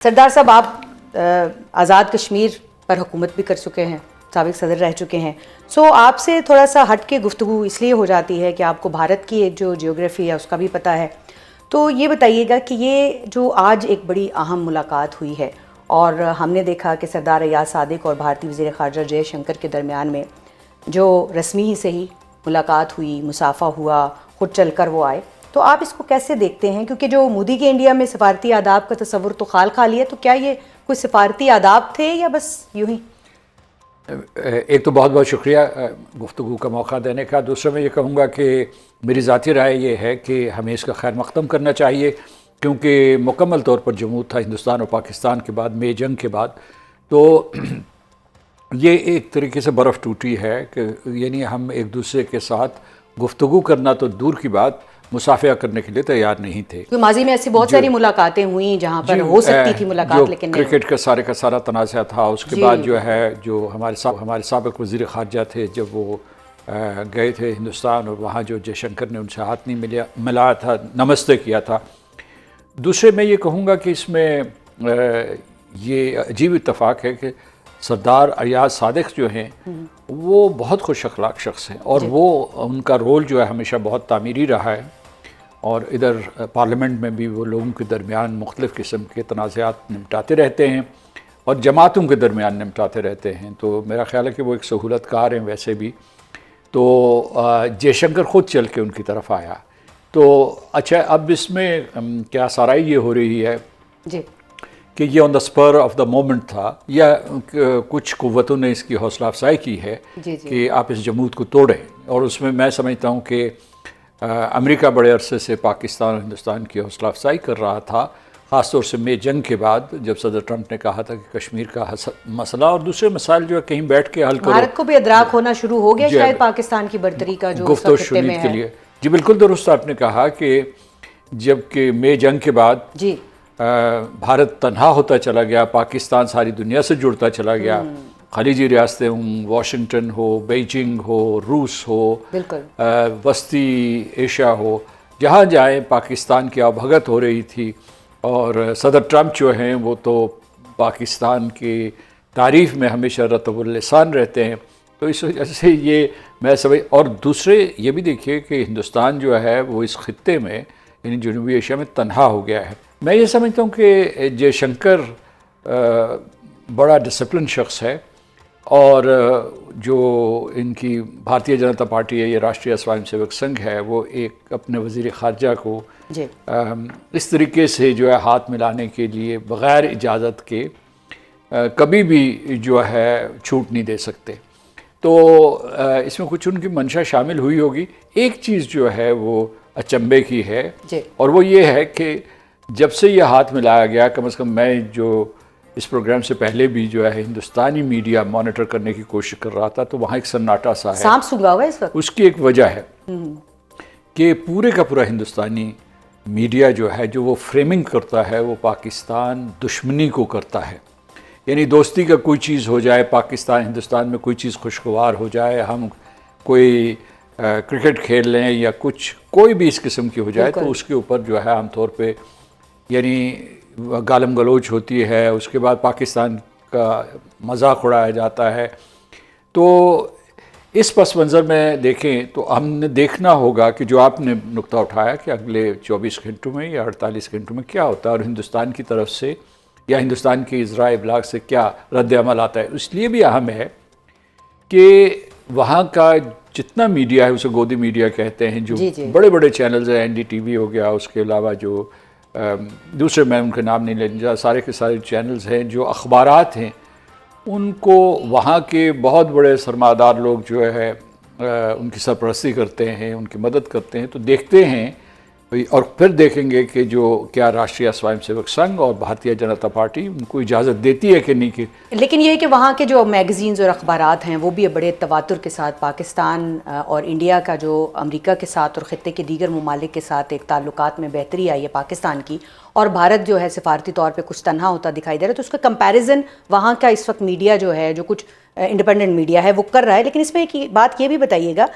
سردار صاحب، آپ آزاد کشمیر پر حکومت بھی کر چکے ہیں، سابق صدر رہ چکے ہیں، آپ سے تھوڑا سا ہٹ کے گفتگو اس لیے ہو جاتی ہے کہ آپ کو بھارت کی ایک جو جیوگرافی ہے اس کا بھی پتہ ہے. تو یہ بتائیے گا کہ یہ جو آج ایک بڑی اہم ملاقات ہوئی ہے اور ہم نے دیکھا کہ سردار ایاز صادق اور بھارتی وزیر خارجہ جے شنکر کے درمیان میں جو رسمی ہی سے ہی ملاقات ہوئی، مصافحہ ہوا، خود چل کر وہ آئے، تو آپ اس کو کیسے دیکھتے ہیں؟ کیونکہ جو مودی کے انڈیا میں سفارتی آداب کا تصور تو خال خالی ہے، تو کیا یہ کوئی سفارتی آداب تھے یا بس یوں ہی؟ ایک تو بہت بہت شکریہ گفتگو کا موقع دینے کا. دوسرا میں یہ کہوں گا کہ میری ذاتی رائے یہ ہے کہ ہمیں اس کا خیر مقدم کرنا چاہیے، کیونکہ مکمل طور پر جمود تھا ہندوستان اور پاکستان کے بعد، مئی جنگ کے بعد. تو یہ ایک طریقے سے برف ٹوٹی ہے کہ یعنی ہم ایک دوسرے کے ساتھ گفتگو کرنا تو دور کی بات، مصافحہ کرنے کے لیے تیار نہیں تھے. ماضی میں ایسی بہت ساری ملاقاتیں ہوئیں جہاں پر ہو سکتی تھی ملاقات، لیکن نہیں. کرکٹ کا سارا تنازع تھا. اس کے بعد جو ہمارے سابق وزیر خارجہ تھے، جب وہ گئے تھے ہندوستان اور وہاں جو جے شنکر نے ان سے ہاتھ نہیں ملایا تھا، نمستے کیا تھا. دوسرے میں یہ کہوں گا کہ اس میں یہ عجیب اتفاق ہے کہ سردار ایاز صادق جو ہیں وہ بہت خوش اخلاق شخص ہیں، اور وہ ان کا رول جو ہے ہمیشہ بہت تعمیری رہا ہے، اور ادھر پارلیمنٹ میں بھی وہ لوگوں کے درمیان مختلف قسم کے تنازعات نمٹاتے رہتے ہیں اور جماعتوں کے درمیان نمٹاتے رہتے ہیں. تو میرا خیال ہے کہ وہ ایک سہولت کار ہیں ویسے بھی. تو جے شنکر خود چل کے ان کی طرف آیا. تو اچھا، اب اس میں کیا سارائی یہ ہو رہی ہے کہ یہ آن دا اسپر آف دا مومنٹ تھا، یا کچھ قوتوں نے اس کی حوصلہ افزائی کی ہے کہ آپ اس جمود کو توڑیں. اور اس میں سمجھتا ہوں کہ امریکہ بڑے عرصے سے پاکستان اور ہندوستان کی حوصلہ افزائی کر رہا تھا، خاص طور سے مئی جنگ کے بعد، جب صدر ٹرمپ نے کہا تھا کہ کشمیر کا مسئلہ اور دوسرے مسائل جو ہے کہیں بیٹھ کے حل کرو. بھارت کو بھی ادراک ہونا شروع ہو گیا شاید پاکستان کی برتری کا جو گفت و شنید کے لیے. جی بالکل درست آپ نے کہا کہ جب کہ مئی جنگ کے بعد بھارت تنہا ہوتا چلا گیا، پاکستان ساری دنیا سے جڑتا چلا گیا. خلیجی ریاستیں ہوں، واشنگٹن ہو، بیجنگ ہو، روس ہو، وسطی ایشیا ہو، جہاں جائیں پاکستان کی آبھگت ہو رہی تھی. اور صدر ٹرمپ جو ہیں وہ تو پاکستان کی تعریف میں ہمیشہ رطب اللسان رہتے ہیں. تو اس وجہ سے یہ میں اور دوسرے یہ بھی دیکھیے کہ ہندوستان جو ہے وہ اس خطے میں یعنی جنوبی ایشیا میں تنہا ہو گیا ہے. میں یہ سمجھتا ہوں کہ جے شنکر بڑا ڈسپلن شخص ہے، اور جو ان کی بھارتیہ جنتا پارٹی ہے، یہ راشٹریہ سوائم سیوک سنگھ ہے، وہ ایک اپنے وزیر خارجہ کو اس طریقے سے جو ہے ہاتھ ملانے کے لیے بغیر اجازت کے کبھی بھی جو ہے چھوٹ نہیں دے سکتے. تو اس میں کچھ ان کی منشا شامل ہوئی ہوگی. ایک چیز جو ہے وہ اچنبے کی ہے، اور وہ یہ ہے کہ جب سے یہ ہاتھ ملایا گیا، کم از کم میں جو اس پروگرام سے پہلے بھی جو ہے ہندوستانی میڈیا مانیٹر کرنے کی کوشش کر رہا تھا، تو وہاں ایک سناٹا سا ہے. سانپ سونگھا ہوا ہے اس وقت. اس کی ایک وجہ ہے کہ پورے کا پورا ہندوستانی میڈیا جو ہے جو وہ فریمنگ کرتا ہے، وہ پاکستان دشمنی کو کرتا ہے. یعنی دوستی کا کوئی چیز ہو جائے، پاکستان ہندوستان میں کوئی چیز خوشگوار ہو جائے، ہم کوئی کرکٹ کھیل لیں یا کوئی بھی اس قسم کی ہو جائے، تو اس کے اوپر جو ہے عام طور پہ یعنی گالم گلوچ ہوتی ہے. اس کے بعد پاکستان کا مذاق اڑایا جاتا ہے. تو اس پس منظر میں دیکھیں تو ہم نے دیکھنا ہوگا کہ جو آپ نے نقطہ اٹھایا کہ اگلے 24 گھنٹوں میں یا 48 گھنٹوں میں کیا ہوتا ہے، اور ہندوستان کی طرف سے یا ہندوستان کی ذرائع ابلاغ سے کیا رد عمل آتا ہے. اس لیے بھی اہم ہے کہ وہاں کا جتنا میڈیا ہے، اسے گودی میڈیا کہتے ہیں، جو بڑے بڑے چینلز ہیں، این ڈی ٹی وی ہو گیا، اس کے علاوہ جو دوسرے میں ان کے نام نہیں لینا چاہتا، سارے کے سارے چینلز ہیں جو اخبارات ہیں، ان کو وہاں کے بہت بڑے سرمایہ دار لوگ جو ہے ان کی سرپرستی کرتے ہیں، ان کی مدد کرتے ہیں. تو دیکھتے ہیں اور پھر دیکھیں گے کہ جو کیا راشٹریہ سوائم سیوک سنگھ اور بھارتیہ جنتا پارٹی ان کو اجازت دیتی ہے کہ نہیں. کہ لیکن یہ ہے کہ وہاں کے جو میگزینز اور اخبارات ہیں وہ بھی بڑے تواتر کے ساتھ پاکستان اور انڈیا کا جو امریکہ کے ساتھ اور خطے کے دیگر ممالک کے ساتھ ایک تعلقات میں بہتری آئی ہے پاکستان کی، اور بھارت جو ہے سفارتی طور پہ کچھ تنہا ہوتا دکھائی دے رہا ہے. تو اس کا کمپیریزن وہاں کا اس وقت میڈیا جو ہے، جو کچھ انڈیپینڈنٹ میڈیا ہے، وہ کر رہا ہے. لیکن اس میں ایک بات یہ بھی بتائیے گا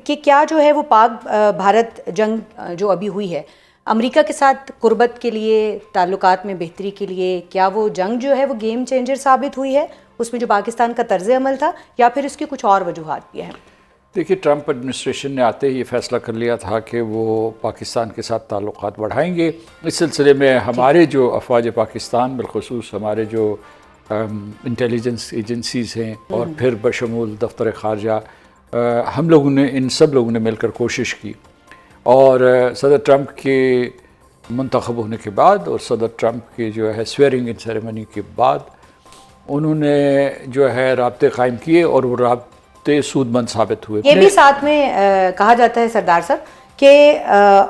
کہ کیا جو ہے وہ پاک بھارت جنگ جو ابھی ہوئی ہے، امریکہ کے ساتھ قربت کے لیے، تعلقات میں بہتری کے لیے، کیا وہ جنگ جو ہے وہ گیم چینجر ثابت ہوئی ہے اس میں جو پاکستان کا طرز عمل تھا، یا پھر اس کی کچھ اور وجوہات بھی ہیں؟ دیکھیے، ٹرمپ ایڈمنسٹریشن نے آتے ہی یہ فیصلہ کر لیا تھا کہ وہ پاکستان کے ساتھ تعلقات بڑھائیں گے. اس سلسلے میں ہمارے جو افواج پاکستان، بالخصوص ہمارے جو انٹیلیجنس ایجنسیز ہیں اور پھر بشمول دفتر خارجہ، ہم لوگوں نے، ان سب لوگوں نے مل کر کوشش کی. اور صدر ٹرمپ کے منتخب ہونے کے بعد اور صدر ٹرمپ کے جو ہے سویئرنگ ان سیریمنی کے بعد انہوں نے جو ہے رابطے قائم کیے اور وہ رابطے سود مند ثابت ہوئے. یہ بھی ساتھ میں کہا جاتا ہے سردار صاحب کہ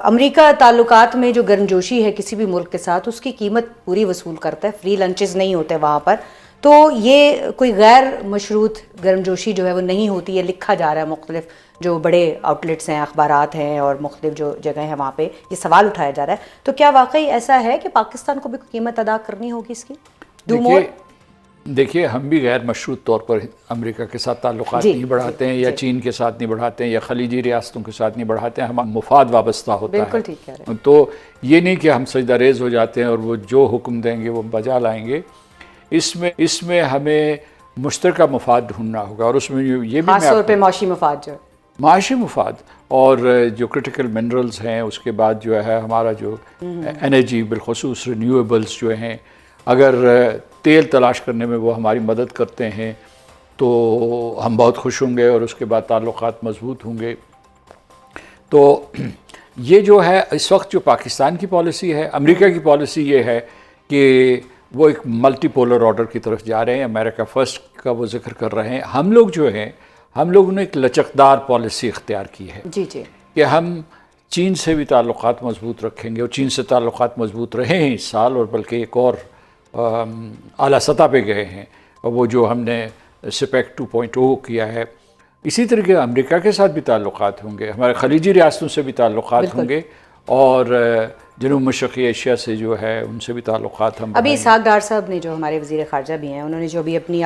امریکہ تعلقات میں جو گرمجوشی ہے کسی بھی ملک کے ساتھ، اس کی قیمت پوری وصول کرتا ہے، فری لنچز نہیں ہوتے وہاں پر. تو یہ کوئی غیر مشروط گرمجوشی جو ہے وہ نہیں ہوتی ہے، لکھا جا رہا ہے مختلف جو بڑے آؤٹ لیٹس ہیں، اخبارات ہیں اور مختلف جو جگہ ہیں وہاں پہ یہ سوال اٹھایا جا رہا ہے. تو کیا واقعی ایسا ہے کہ پاکستان کو بھی قیمت ادا کرنی ہوگی اس کی؟ دیکھیے، ہم بھی غیر مشروط طور پر امریکہ کے ساتھ تعلقات نہیں بڑھاتے ہیں، یا چین کے ساتھ نہیں بڑھاتے ہیں، یا خلیجی ریاستوں کے ساتھ نہیں بڑھاتے ہیں. ہمارا مفاد وابستہ ہوتا ہے. بالکل ٹھیک کہہ رہے ہیں. تو یہ نہیں کہ ہم سجدہ ریز ہو جاتے ہیں اور وہ جو حکم دیں گے وہ بجا لائیں گے. اس میں ہمیں مشترکہ مفاد ڈھونڈنا ہوگا، اور اس میں یہ بھی خاص طور پہ معاشی مفاد، جو معاشی مفاد اور جو کرٹیکل منرلز ہیں. اس کے بعد جو ہے ہمارا جو انرجی، بالخصوص رینیویبلز جو ہیں، اگر تیل تلاش کرنے میں وہ ہماری مدد کرتے ہیں تو ہم بہت خوش ہوں گے، اور اس کے بعد تعلقات مضبوط ہوں گے. تو یہ جو ہے اس وقت جو پاکستان کی پالیسی ہے، امریکہ کی پالیسی یہ ہے کہ وہ ایک ملٹی پولر آرڈر کی طرف جا رہے ہیں. امریکہ فرسٹ کا وہ ذکر کر رہے ہیں. ہم لوگ جو ہیں، ہم لوگوں نے ایک لچکدار پالیسی اختیار کی ہے کہ ہم چین سے بھی تعلقات مضبوط رکھیں گے، اور چین سے تعلقات مضبوط رہے ہیں اس سال، اور بلکہ ایک اور اعلیٰ سطح پہ گئے ہیں، اور وہ جو ہم نے سپیک 2.0 کیا ہے. اسی طریقے امریکہ کے ساتھ بھی تعلقات ہوں گے، ہمارے خلیجی ریاستوں سے بھی تعلقات ہوں گے، اور جنوب مشرقی ایشیا سے جو ہے ان سے بھی تعلقات ہم ابھی اسحاق ڈار صاحب نے، جو ہمارے وزیر خارجہ بھی ہیں، انہوں نے جو ابھی اپنی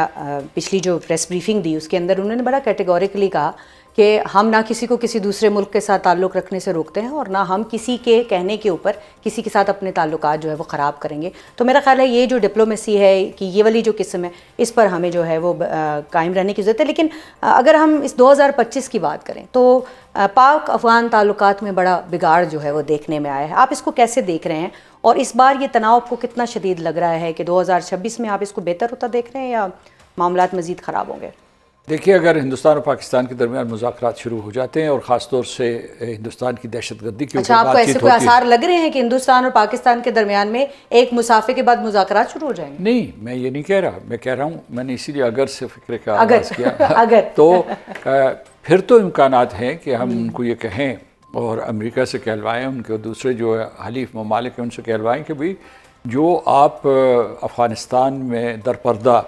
پچھلی جو پریس بریفنگ دی اس کے اندر انہوں نے بڑا کیٹیگوریکلی کہا کہ ہم نہ کسی کو کسی دوسرے ملک کے ساتھ تعلق رکھنے سے روکتے ہیں، اور نہ ہم کسی کے کہنے کے اوپر کسی کے ساتھ اپنے تعلقات جو ہے وہ خراب کریں گے. تو میرا خیال ہے یہ جو ڈپلومیسی ہے کہ یہ والی جو قسم ہے، اس پر ہمیں جو ہے وہ قائم رہنے کی ضرورت ہے. لیکن اگر ہم اس 2025 کی بات کریں تو پاک افغان تعلقات میں بڑا بگاڑ جو ہے وہ دیکھنے میں آیا ہے. آپ اس کو کیسے دیکھ رہے ہیں، اور اس بار یہ تناؤ کو کتنا شدید لگ رہا ہے کہ 2026 میں آپ اس کو بہتر ہوتا دیکھ رہے ہیں یا معاملات مزید خراب ہوں گے؟ دیکھیے، اگر ہندوستان اور پاکستان کے درمیان مذاکرات شروع ہو جاتے ہیں، اور خاص طور سے ہندوستان کی دہشت گردی کے اوپر آپ کو ایسے بات کوئی چیت ہوتی آثار لگ رہے ہیں کہ ہندوستان اور پاکستان کے درمیان میں ایک مسافے کے بعد مذاکرات شروع ہو جائیں گے؟ نہیں، میں یہ نہیں کہہ رہا. میں کہہ رہا ہوں، میں نے اسی لیے اگر سے فکر کا آغاز کیا تو پھر تو امکانات ہیں کہ ہم ان کو یہ کہیں اور امریکہ سے کہلوائیں، ان کے دوسرے جو حلیف ممالک ہیں ان سے کہلوائیں کہ بھئی جو آپ افغانستان میں درپردہ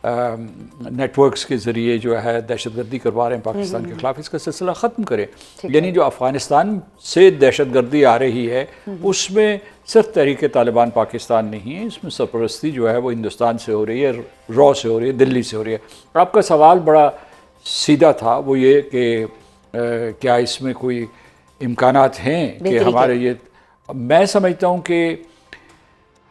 نیٹ ورکس کے ذریعے جو ہے دہشت گردی کروا رہے ہیں پاکستان کے خلاف، اس کا سلسلہ ختم کریں. یعنی جو افغانستان سے دہشت گردی آ رہی ہے اس میں صرف تحریک طالبان پاکستان نہیں ہے، اس میں سرپرستی جو ہے وہ ہندوستان سے ہو رہی ہے، رو سے ہو رہی ہے، دلی سے ہو رہی ہے. آپ کا سوال بڑا سیدھا تھا، وہ یہ کہ کیا اس میں کوئی امکانات ہیں کہ ہمارے یہ، میں سمجھتا ہوں کہ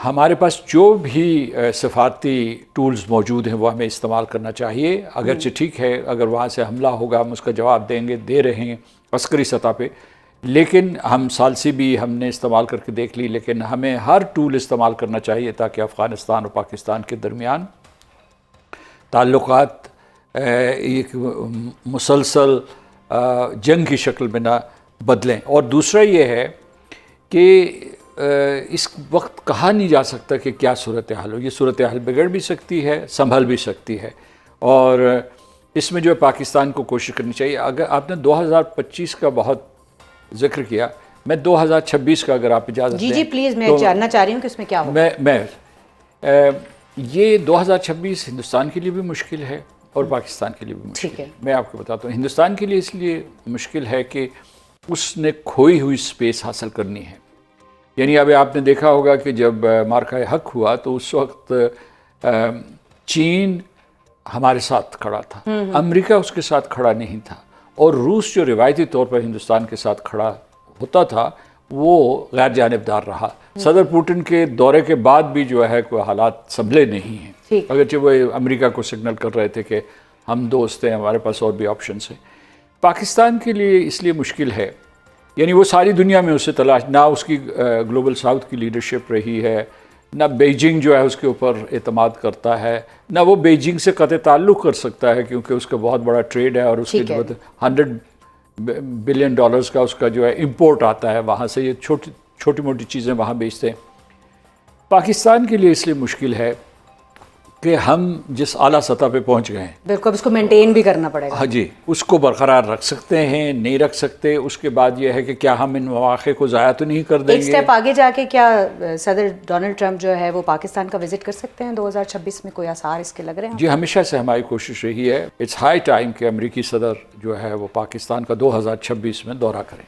ہمارے پاس جو بھی سفارتی ٹولز موجود ہیں وہ ہمیں استعمال کرنا چاہیے. اگرچہ ٹھیک ہے اگر وہاں سے حملہ ہوگا ہم اس کا جواب دیں گے، دے رہے ہیں عسکری سطح پہ، لیکن ہم ثالثی بھی ہم نے استعمال کر کے دیکھ لی. لیکن ہمیں ہر ٹول استعمال کرنا چاہیے تاکہ افغانستان اور پاکستان کے درمیان تعلقات ایک مسلسل جنگ کی شکل میں نہ بدلیں. اور دوسرا یہ ہے کہ اس وقت کہا نہیں جا سکتا کہ کیا صورتحال ہو. یہ صورتحال بگڑ بھی سکتی ہے، سنبھل بھی سکتی ہے، اور اس میں جو ہے پاکستان کو کوشش کرنی چاہیے. اگر آپ نے 2025 کا بہت ذکر کیا، میں 2026 کا اگر آپ اجازت دیں. جی پلیز، میں جاننا چاہ رہی ہوں کہ اس میں کیا ہوگا. یہ 2026 ہندوستان کے لیے بھی مشکل ہے اور پاکستان کے لیے بھی مشکل ہے. میں آپ کو بتاتا ہوں، ہندوستان کے لیے اس لیے مشکل ہے کہ اس نے کھوئی ہوئی سپیس حاصل کرنی ہے. یعنی ابھی آپ نے دیکھا ہوگا کہ جب مارکہ حق ہوا تو اس وقت چین ہمارے ساتھ کھڑا تھا، امریکہ اس کے ساتھ کھڑا نہیں تھا، اور روس جو روایتی طور پر ہندوستان کے ساتھ کھڑا ہوتا تھا وہ غیر جانبدار رہا. صدر پوٹن کے دورے کے بعد بھی جو ہے کوئی حالات سنبھلے نہیں ہیں، اگرچہ وہ امریکہ کو سگنل کر رہے تھے کہ ہم دوست ہیں، ہمارے پاس اور بھی آپشنس ہیں. پاکستان کے لیے اس لیے مشکل ہے، یعنی وہ ساری دنیا میں اسے تلاش، نہ اس کی گلوبل ساؤتھ کی لیڈرشپ رہی ہے، نہ بیجنگ جو ہے اس کے اوپر اعتماد کرتا ہے، نہ وہ بیجنگ سے قطع تعلق کر سکتا ہے کیونکہ اس کا بہت بڑا ٹریڈ ہے اور اس کے جو $100 بلین کا اس کا جو ہے امپورٹ آتا ہے وہاں سے، یہ چھوٹی موٹی چیزیں وہاں بیچتے ہیں. پاکستان کے لیے اس لیے مشکل ہے کہ ہم جس اعلیٰ سطح پہ پہنچ گئے ہیں، بالکل اس کو مینٹین بھی کرنا پڑے گا. ہاں جی، اس کو برقرار رکھ سکتے ہیں، نہیں رکھ سکتے. اس کے بعد یہ ہے کہ کیا ہم ان مواقع کو ضائع تو نہیں کر دیں گے. ایک سٹیپ آگے جا کے کیا صدر ڈونلڈ ٹرمپ جو ہے وہ پاکستان کا وزٹ کر سکتے ہیں 2026 میں؟ کوئی آثار اس کے لگ رہے ہیں؟ جی ہمیشہ سے ہماری کوشش رہی ہے، اٹس ہائی ٹائم کہ امریکی صدر جو ہے وہ پاکستان کا 2026 میں دورہ کریں.